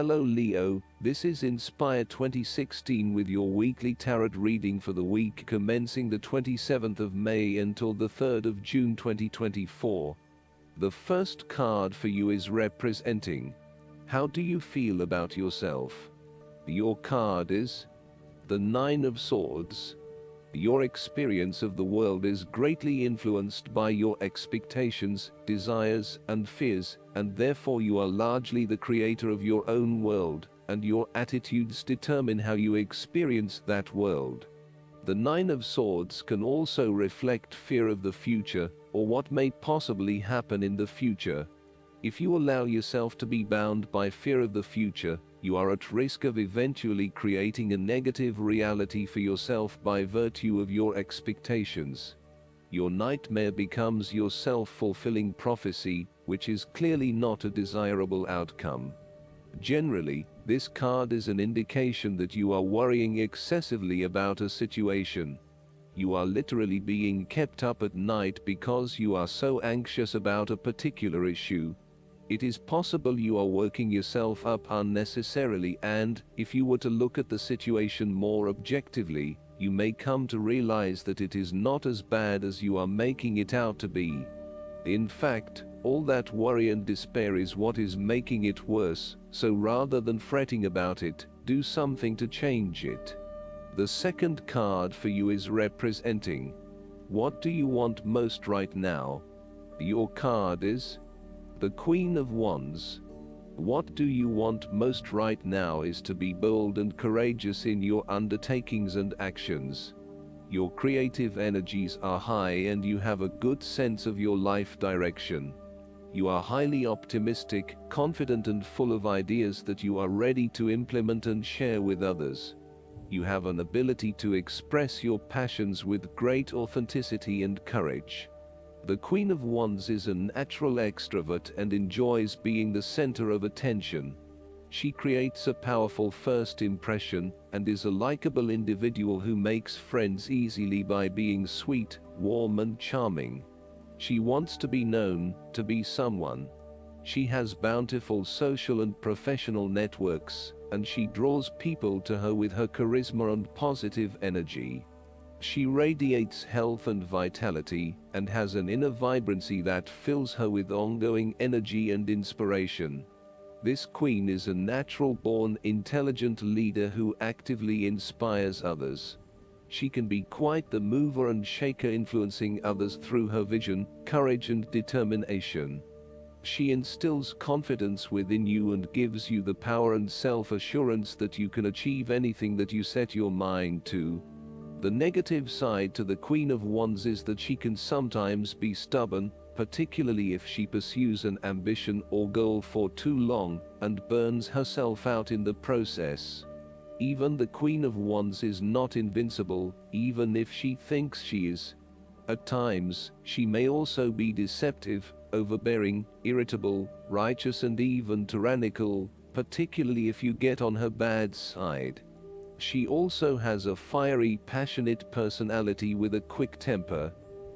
Hello Leo, this is Inspire 2016 with your weekly tarot reading for the week commencing the 27th of May until the 3rd of June 2024. The first card for you is representing, how do you feel about yourself? Your card is the Nine of Swords. Your experience of the world is greatly influenced by your expectations, desires, and fears, and therefore you are largely the creator of your own world, and your attitudes determine how you experience that world. The Nine of Swords can also reflect fear of the future, or what may possibly happen in the future. If you allow yourself to be bound by fear of the future, you are at risk of eventually creating a negative reality for yourself by virtue of your expectations. Your nightmare becomes your self-fulfilling prophecy, which is clearly not a desirable outcome. Generally, this card is an indication that you are worrying excessively about a situation. You are literally being kept up at night because you are so anxious about a particular issue. It is possible you are working yourself up unnecessarily, and, if you were to look at the situation more objectively, you may come to realize that it is not as bad as you are making it out to be. In fact, all that worry and despair is what is making it worse, so rather than fretting about it, do something to change it. The second card for you is representing, what do you want most right now? Your card is the Queen of Wands. What do you want most right now is to be bold and courageous in your undertakings and actions. Your creative energies are high and you have a good sense of your life direction. You are highly optimistic, confident and full of ideas that you are ready to implement and share with others. You have an ability to express your passions with great authenticity and courage. The Queen of Wands is a natural extrovert and enjoys being the center of attention. She creates a powerful first impression and is a likable individual who makes friends easily by being sweet, warm and charming. She wants to be known, to be someone. She has bountiful social and professional networks, and she draws people to her with her charisma and positive energy. She radiates health and vitality, and has an inner vibrancy that fills her with ongoing energy and inspiration. This queen is a natural-born intelligent leader who actively inspires others. She can be quite the mover and shaker, influencing others through her vision, courage and determination. She instills confidence within you and gives you the power and self-assurance that you can achieve anything that you set your mind to. The negative side to the Queen of Wands is that she can sometimes be stubborn, particularly if she pursues an ambition or goal for too long, and burns herself out in the process. Even the Queen of Wands is not invincible, even if she thinks she is. At times, she may also be deceptive, overbearing, irritable, righteous and even tyrannical, particularly if you get on her bad side. She also has a fiery, passionate personality with a quick temper.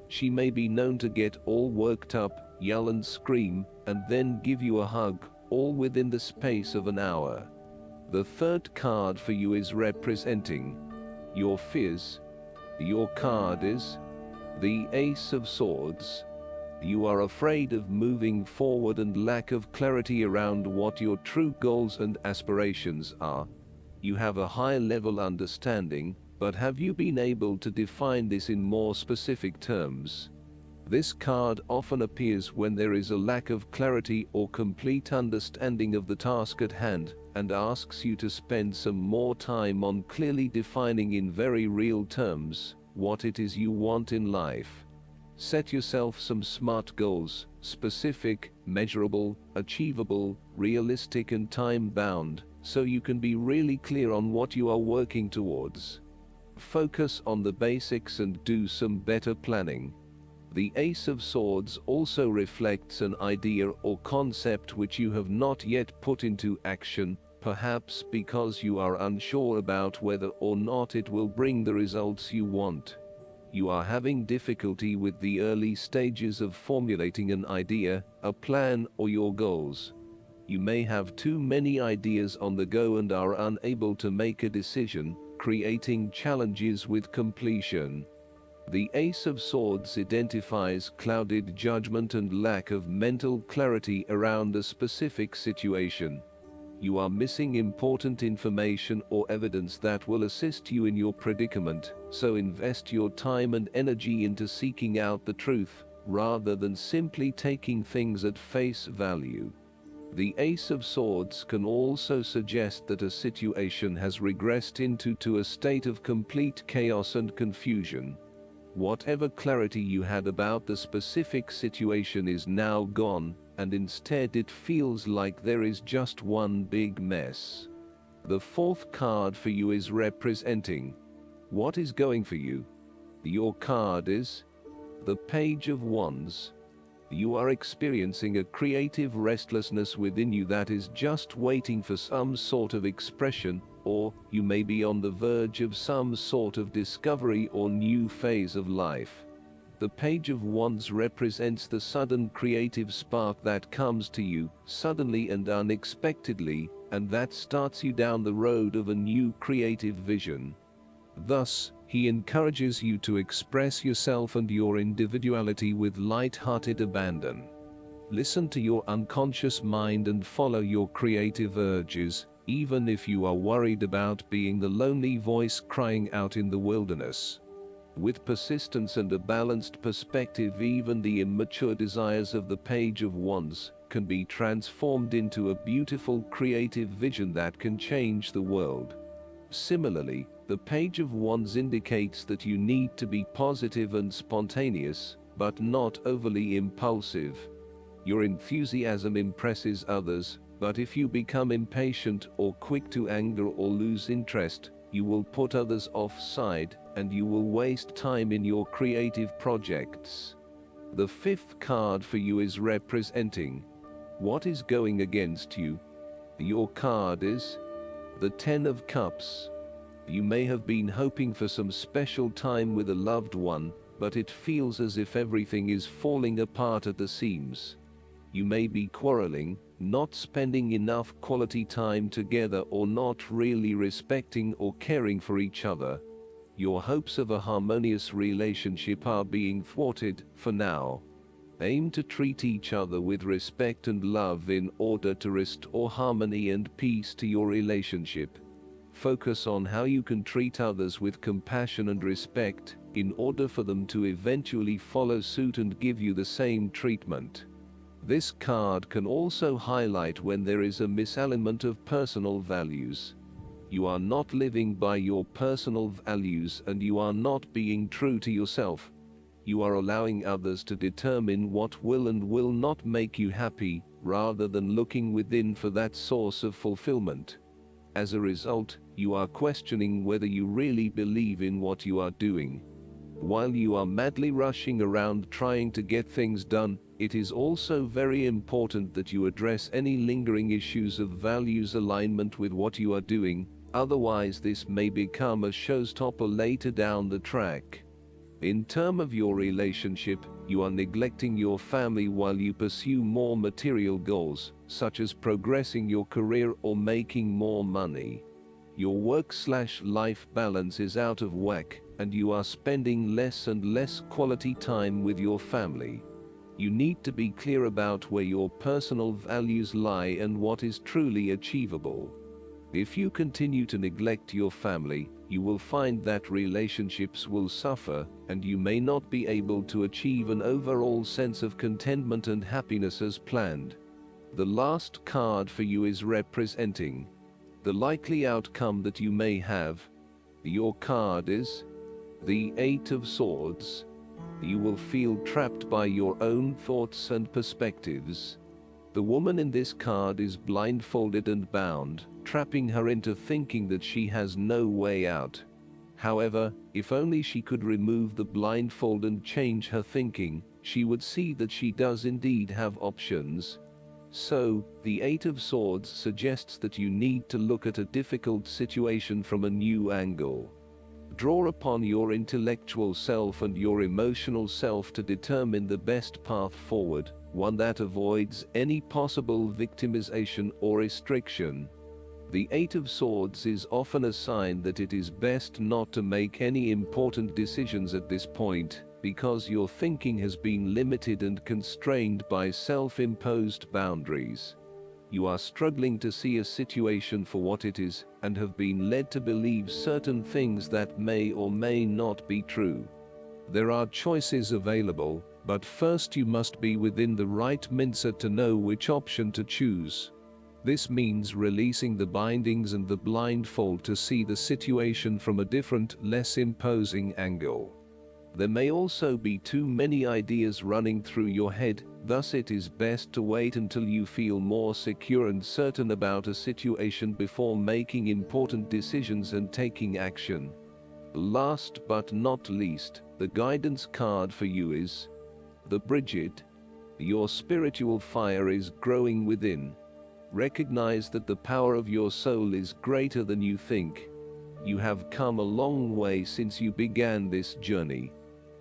She may be known to get all worked up, yell and scream, and then give you a hug, all within the space of an hour. The third card for you is representing your fears. Your card is the Ace of Swords. You are afraid of moving forward and lack of clarity around what your true goals and aspirations are. You have a high-level understanding, but have you been able to define this in more specific terms? This card often appears when there is a lack of clarity or complete understanding of the task at hand, and asks you to spend some more time on clearly defining in very real terms what it is you want in life. Set yourself some SMART goals: specific, measurable, achievable, realistic and time-bound, so you can be really clear on what you are working towards. Focus on the basics and do some better planning. The Ace of Swords also reflects an idea or concept which you have not yet put into action, perhaps because you are unsure about whether or not it will bring the results you want. You are having difficulty with the early stages of formulating an idea, a plan, or your goals. You may have too many ideas on the go and are unable to make a decision, creating challenges with completion. The Ace of Swords identifies clouded judgment and lack of mental clarity around a specific situation. You are missing important information or evidence that will assist you in your predicament, so invest your time and energy into seeking out the truth, rather than simply taking things at face value. The Ace of Swords can also suggest that a situation has regressed into a state of complete chaos and confusion. Whatever clarity you had about the specific situation is now gone, and instead it feels like there is just one big mess. The fourth card for you is representing what is going for you. Your card is the Page of Wands. You are experiencing a creative restlessness within you that is just waiting for some sort of expression, or you may be on the verge of some sort of discovery or new phase of life. The Page of Wands represents the sudden creative spark that comes to you suddenly and unexpectedly, and that starts you down the road of a new creative vision. Thus, he encourages you to express yourself and your individuality with light-hearted abandon. Listen to your unconscious mind and follow your creative urges, even if you are worried about being the lonely voice crying out in the wilderness. With persistence and a balanced perspective, even the immature desires of the Page of Wands can be transformed into a beautiful creative vision that can change the world. Similarly, the Page of Wands indicates that you need to be positive and spontaneous, but not overly impulsive. Your enthusiasm impresses others, but if you become impatient or quick to anger or lose interest, you will put others offside, and you will waste time in your creative projects. The fifth card for you is representing what is going against you. Your card is the Ten of Cups. You may have been hoping for some special time with a loved one, but it feels as if everything is falling apart at the seams. You may be quarreling, not spending enough quality time together, or not really respecting or caring for each other. Your hopes of a harmonious relationship are being thwarted for now. Aim to treat each other with respect and love in order to restore harmony and peace to your relationship. Focus on how you can treat others with compassion and respect, in order for them to eventually follow suit and give you the same treatment. This card can also highlight when there is a misalignment of personal values. You are not living by your personal values, and you are not being true to yourself. You are allowing others to determine what will and will not make you happy, rather than looking within for that source of fulfillment. As a result, you are questioning whether you really believe in what you are doing. While you are madly rushing around trying to get things done, it is also very important that you address any lingering issues of values alignment with what you are doing, otherwise this may become a showstopper later down the track. In terms of your relationship, you are neglecting your family while you pursue more material goals, such as progressing your career or making more money. Your work/life balance is out of whack, and you are spending less and less quality time with your family. You need to be clear about where your personal values lie and what is truly achievable. If you continue to neglect your family, you will find that relationships will suffer, and you may not be able to achieve an overall sense of contentment and happiness as planned. The last card for you is representing the likely outcome that you may have. Your card is the Eight of Swords. You will feel trapped by your own thoughts and perspectives. The woman in this card is blindfolded and bound, trapping her into thinking that she has no way out. However, if only she could remove the blindfold and change her thinking, she would see that she does indeed have options. So, the Eight of Swords suggests that you need to look at a difficult situation from a new angle. Draw upon your intellectual self and your emotional self to determine the best path forward, one that avoids any possible victimization or restriction. The Eight of Swords is often a sign that it is best not to make any important decisions at this point, because your thinking has been limited and constrained by self-imposed boundaries. You are struggling to see a situation for what it is, and have been led to believe certain things that may or may not be true. There are choices available, but first you must be within the right mindset to know which option to choose. This means releasing the bindings and the blindfold to see the situation from a different, less imposing angle. There may also be too many ideas running through your head, thus it is best to wait until you feel more secure and certain about a situation before making important decisions and taking action. Last but not least, the guidance card for you is the Bridget. Your spiritual fire is growing within. Recognize that the power of your soul is greater than you think. You have come a long way since you began this journey.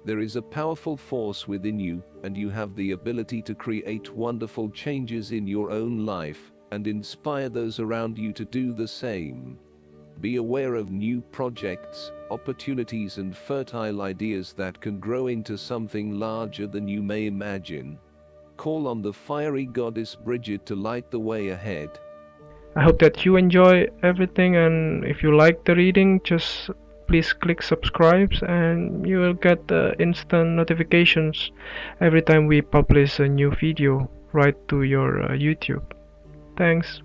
There is a powerful force within you, and you have the ability to create wonderful changes in your own life, and inspire those around you to do the same. Be aware of new projects, opportunities and fertile ideas that can grow into something larger than you may imagine. Call on the fiery goddess Bridget to light the way ahead. I hope that you enjoy everything, and if you like the reading, just please click subscribe and you will get instant notifications every time we publish a new video right to your YouTube. Thanks.